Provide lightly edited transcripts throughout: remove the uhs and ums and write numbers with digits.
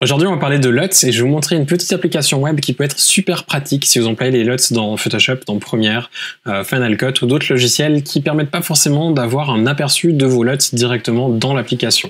Aujourd'hui, on va parler de LUTs et je vais vous montrer une petite application web qui peut être super pratique si vous employez les LUTs dans Photoshop, dans Premiere, Final Cut ou d'autres logiciels qui permettent pas forcément d'avoir un aperçu de vos LUTs directement dans l'application.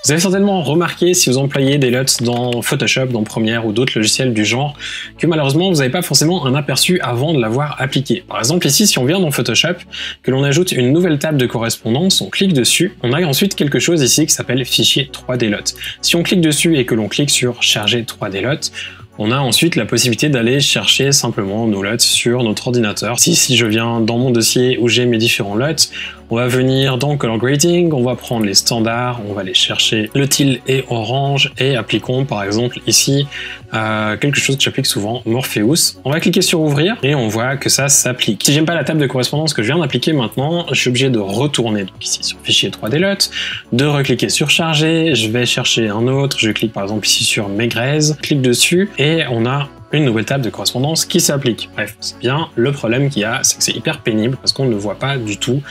Vous avez certainement remarqué, si vous employez des LUTs dans Photoshop, dans Premiere ou d'autres logiciels du genre, que malheureusement vous n'avez pas forcément un aperçu avant de l'avoir appliqué. Par exemple ici, si on vient dans Photoshop, que l'on ajoute une nouvelle table de correspondance, on clique dessus, on a ensuite quelque chose ici qui s'appelle Fichier 3D LUT. Si on clique dessus et que l'on clique sur Charger 3D LUT, on a ensuite la possibilité d'aller chercher simplement nos LUTs sur notre ordinateur. Si je viens dans mon dossier où j'ai mes différents LUTs, on va venir dans Color Grading, on va prendre les standards, on va aller chercher le teal et orange et appliquons par exemple ici quelque chose que j'applique souvent, Morpheus. On va cliquer sur ouvrir et on voit que ça s'applique. Si j'aime pas la table de correspondance que je viens d'appliquer maintenant, je suis obligé de retourner donc ici sur Fichier 3D LUT, de recliquer sur Charger, je vais chercher un autre, je clique par exemple ici sur Megrez, clique dessus et on a une nouvelle table de correspondance qui s'applique. Bref, c'est bien. Le problème qu'il y a, c'est que c'est hyper pénible parce qu'on ne voit pas du tout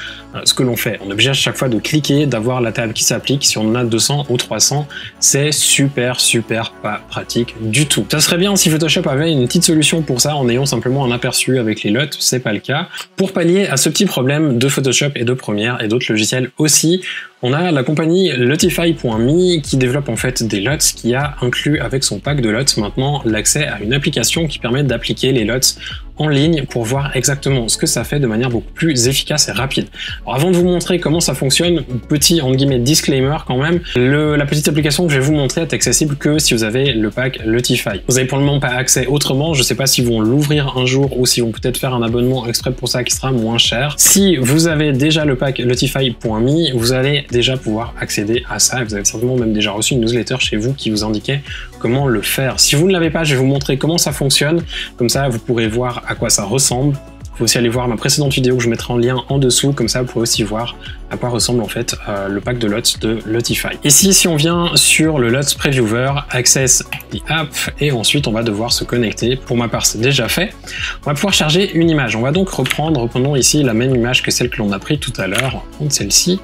ce que l'on fait. On est obligé à chaque fois de cliquer, d'avoir la table qui s'applique. Si on en a 200 ou 300, c'est super pas pratique du tout. Ça serait bien si Photoshop avait une petite solution pour ça en ayant simplement un aperçu avec les LUTs, c'est pas le cas. Pour pallier à ce petit problème de Photoshop et de Premiere et d'autres logiciels aussi, on a la compagnie Lutify.me qui développe en fait des LUTs, qui a inclus avec son pack de LUTs maintenant l'accès à une application qui permet d'appliquer les LUTs en ligne pour voir exactement ce que ça fait de manière beaucoup plus efficace et rapide. Alors avant de vous montrer comment ça fonctionne, petit entre guillemets disclaimer quand même, la petite application que je vais vous montrer est accessible que si vous avez le pack Lutify. Vous avez pour le moment pas accès autrement, je sais pas s'ils vont l'ouvrir un jour ou s'ils vont peut-être faire un abonnement exprès pour ça qui sera moins cher. Si vous avez déjà le pack Lutify.me, vous allez déjà pouvoir accéder à ça et vous avez certainement même déjà reçu une newsletter chez vous qui vous indiquait comment le faire. Si vous ne l'avez pas, je vais vous montrer comment ça fonctionne, comme ça vous pourrez voir à quoi ça ressemble. Vous pouvez aussi aller voir ma précédente vidéo que je mettrai en lien en dessous, comme ça vous pourrez aussi voir à quoi ressemble en fait le pack de LUTs de Lutify. Ici, si on vient sur le LUTs Previewer, Access the App, et ensuite on va devoir se connecter. Pour ma part, c'est déjà fait. On va pouvoir charger une image. On va donc reprenons ici la même image que celle que l'on a pris tout à l'heure. On va prendre celle-ci.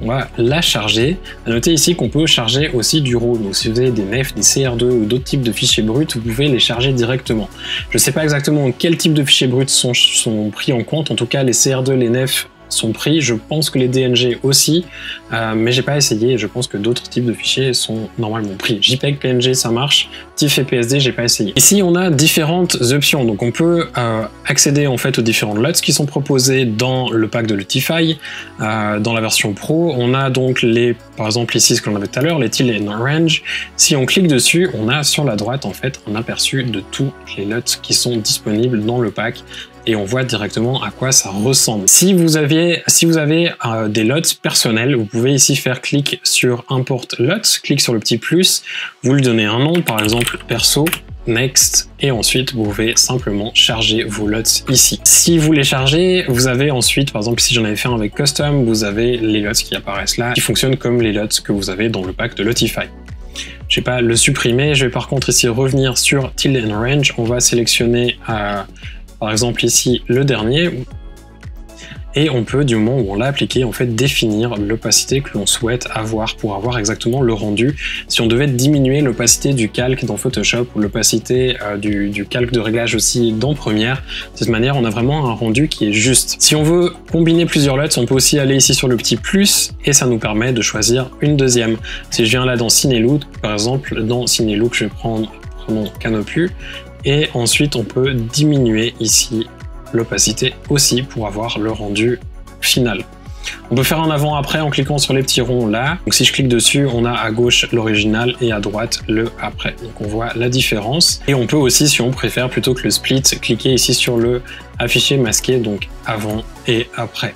On va la charger. À noter ici qu'on peut charger aussi du RAW. Donc si vous avez des nefs, des CR2 ou d'autres types de fichiers bruts, vous pouvez les charger directement. Je ne sais pas exactement quel type de fichiers bruts sont pris en compte. En tout cas, les CR2, les nefs sont pris. Je pense que les DNG aussi, mais j'ai pas essayé. Je pense que d'autres types de fichiers sont normalement pris. JPEG, PNG, ça marche. TIFF et PSD, j'ai pas essayé. Ici, on a différentes options. Donc, on peut accéder en fait aux différents LUTs qui sont proposés dans le pack de Lutify. Dans la version Pro, on a donc par exemple ici ce que l'on avait tout à l'heure, les teal et orange. Si on clique dessus, on a sur la droite en fait un aperçu de tous les LUTs qui sont disponibles dans le pack. Et on voit directement à quoi ça ressemble. Si vous avez des LUTs personnels, vous pouvez ici faire clic sur Import LUTs, clic sur le petit plus, vous lui donnez un nom, par exemple perso, Next, et ensuite vous pouvez simplement charger vos LUTs ici. Si vous les chargez, vous avez ensuite, par exemple si j'en avais fait un avec Custom, vous avez les LUTs qui apparaissent là, qui fonctionnent comme les LUTs que vous avez dans le pack de Lutify. Je vais pas le supprimer, je vais par contre ici revenir sur Teal and Orange, on va sélectionner par exemple ici le dernier, et on peut, du moment où on l'a appliqué, en fait définir l'opacité que l'on souhaite avoir pour avoir exactement le rendu. Si on devait diminuer l'opacité du calque dans Photoshop ou l'opacité du calque de réglage aussi dans Premiere, de cette manière on a vraiment un rendu qui est juste. Si on veut combiner plusieurs LUTs, on peut aussi aller ici sur le petit plus et ça nous permet de choisir une deuxième. Si je viens là dans Cinelook, par exemple, dans Cinelook je vais prendre mon Canopy, et ensuite on peut diminuer ici l'opacité aussi pour avoir le rendu final. On peut faire un avant-après en cliquant sur les petits ronds là. Donc si je clique dessus, on a à gauche l'original et à droite le après. Donc on voit la différence. Et on peut aussi, si on préfère, plutôt que le split, cliquer ici sur le afficher masqué, donc avant et après.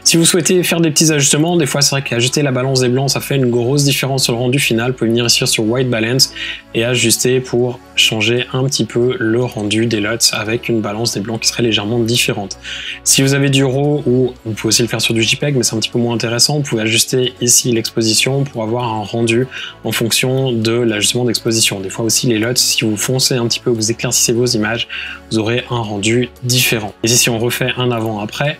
Si vous souhaitez faire des petits ajustements, des fois c'est vrai qu'ajuster la balance des blancs ça fait une grosse différence sur le rendu final. Vous pouvez venir ici sur White Balance et ajuster pour changer un petit peu le rendu des LUTs avec une balance des blancs qui serait légèrement différente. Si vous avez du RAW, ou vous pouvez aussi le faire sur du JPEG mais c'est un petit peu moins intéressant, vous pouvez ajuster ici l'exposition pour avoir un rendu en fonction de l'ajustement d'exposition. Des fois aussi les LUTs, si vous foncez un petit peu, vous éclaircissez vos images, vous aurez un rendu différent. Ici si on refait un avant-après,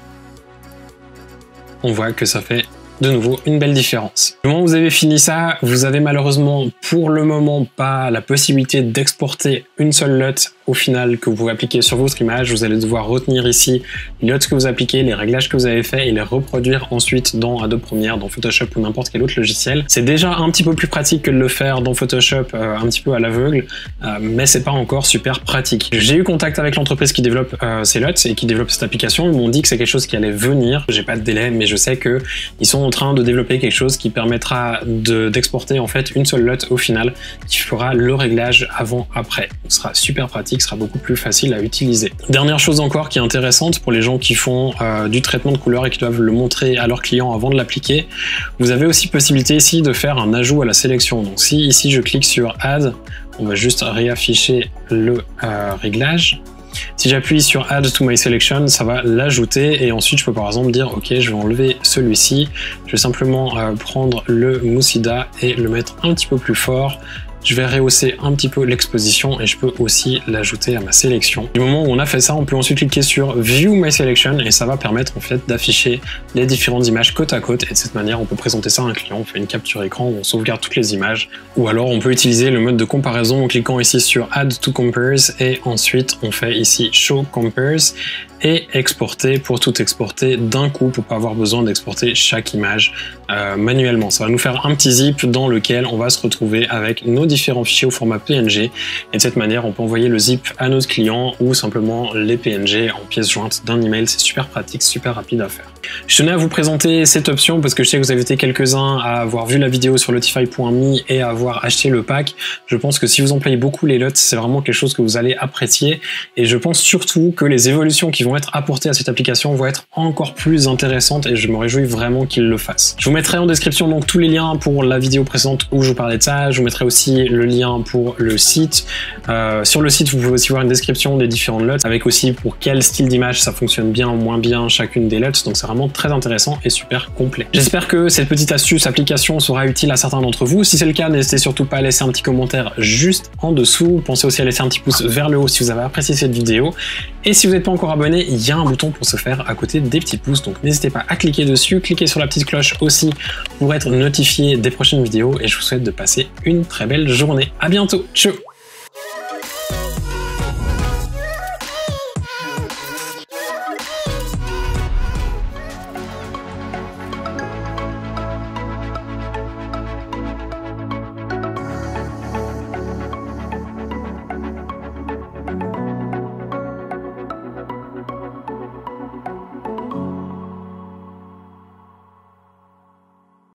on voit que ça fait de nouveau une belle différence. Le moment où vous avez fini ça, vous avez malheureusement pour le moment pas la possibilité d'exporter une seule LUT au final que vous pouvez appliquer sur votre image. Vous allez devoir retenir ici les LUTs que vous appliquez, les réglages que vous avez fait et les reproduire ensuite dans Adobe Premiere, dans Photoshop ou n'importe quel autre logiciel. C'est déjà un petit peu plus pratique que de le faire dans Photoshop un petit peu à l'aveugle, mais c'est pas encore super pratique. J'ai eu contact avec l'entreprise qui développe ces LUTs et qui développe cette application. Ils m'ont dit que c'est quelque chose qui allait venir. J'ai pas de délai, mais je sais que ils sont en train de développer quelque chose qui permettra d'exporter en fait une seule LUT au final, qui fera le réglage avant-après. Ce sera super pratique, sera beaucoup plus facile à utiliser. Dernière chose encore qui est intéressante pour les gens qui font du traitement de couleur et qui doivent le montrer à leurs clients avant de l'appliquer, vous avez aussi possibilité ici de faire un ajout à la sélection. Donc si ici je clique sur Add, on va juste réafficher le réglage. Si j'appuie sur Add to my selection, ça va l'ajouter et ensuite je peux par exemple dire ok, je vais enlever celui-ci, je vais simplement prendre le Moussida et le mettre un petit peu plus fort. Je vais rehausser un petit peu l'exposition et je peux aussi l'ajouter à ma sélection. Du moment où on a fait ça, on peut ensuite cliquer sur View My Selection et ça va permettre en fait d'afficher les différentes images côte à côte et de cette manière on peut présenter ça à un client, on fait une capture écran où on sauvegarde toutes les images ou alors on peut utiliser le mode de comparaison en cliquant ici sur Add to Compares et ensuite on fait ici Show Compares et exporter pour tout exporter d'un coup pour pas avoir besoin d'exporter chaque image manuellement. Ça va nous faire un petit zip dans lequel on va se retrouver avec nos différents fichiers au format PNG et de cette manière on peut envoyer le zip à notre client ou simplement les PNG en pièce jointe d'un email. C'est super pratique, super rapide à faire. Je tenais à vous présenter cette option parce que je sais que vous avez été quelques-uns à avoir vu la vidéo sur Lotify.me et à avoir acheté le pack. Je pense que si vous employez beaucoup les LUTs, c'est vraiment quelque chose que vous allez apprécier et je pense surtout que les évolutions qui vont être apportées à cette application vont être encore plus intéressantes et je me réjouis vraiment qu'ils le fassent. Je vous mettrai en description donc tous les liens pour la vidéo précédente où je vous parlais de ça. Je vous mettrai aussi le lien pour le site. Sur le site, vous pouvez aussi voir une description des différentes LUTs avec aussi pour quel style d'image ça fonctionne bien ou moins bien chacune des LUTs. Donc c'est vraiment très intéressant et super complet. J'espère que cette petite astuce application sera utile à certains d'entre vous. Si c'est le cas, n'hésitez surtout pas à laisser un petit commentaire juste en dessous. Pensez aussi à laisser un petit pouce vers le haut si vous avez apprécié cette vidéo. Et si vous n'êtes pas encore abonné, il y a un bouton pour se faire à côté des petits pouces. Donc n'hésitez pas à cliquer dessus. Cliquez sur la petite cloche aussi pour être notifié des prochaines vidéos. Et je vous souhaite de passer une très belle journée. À bientôt. Ciao.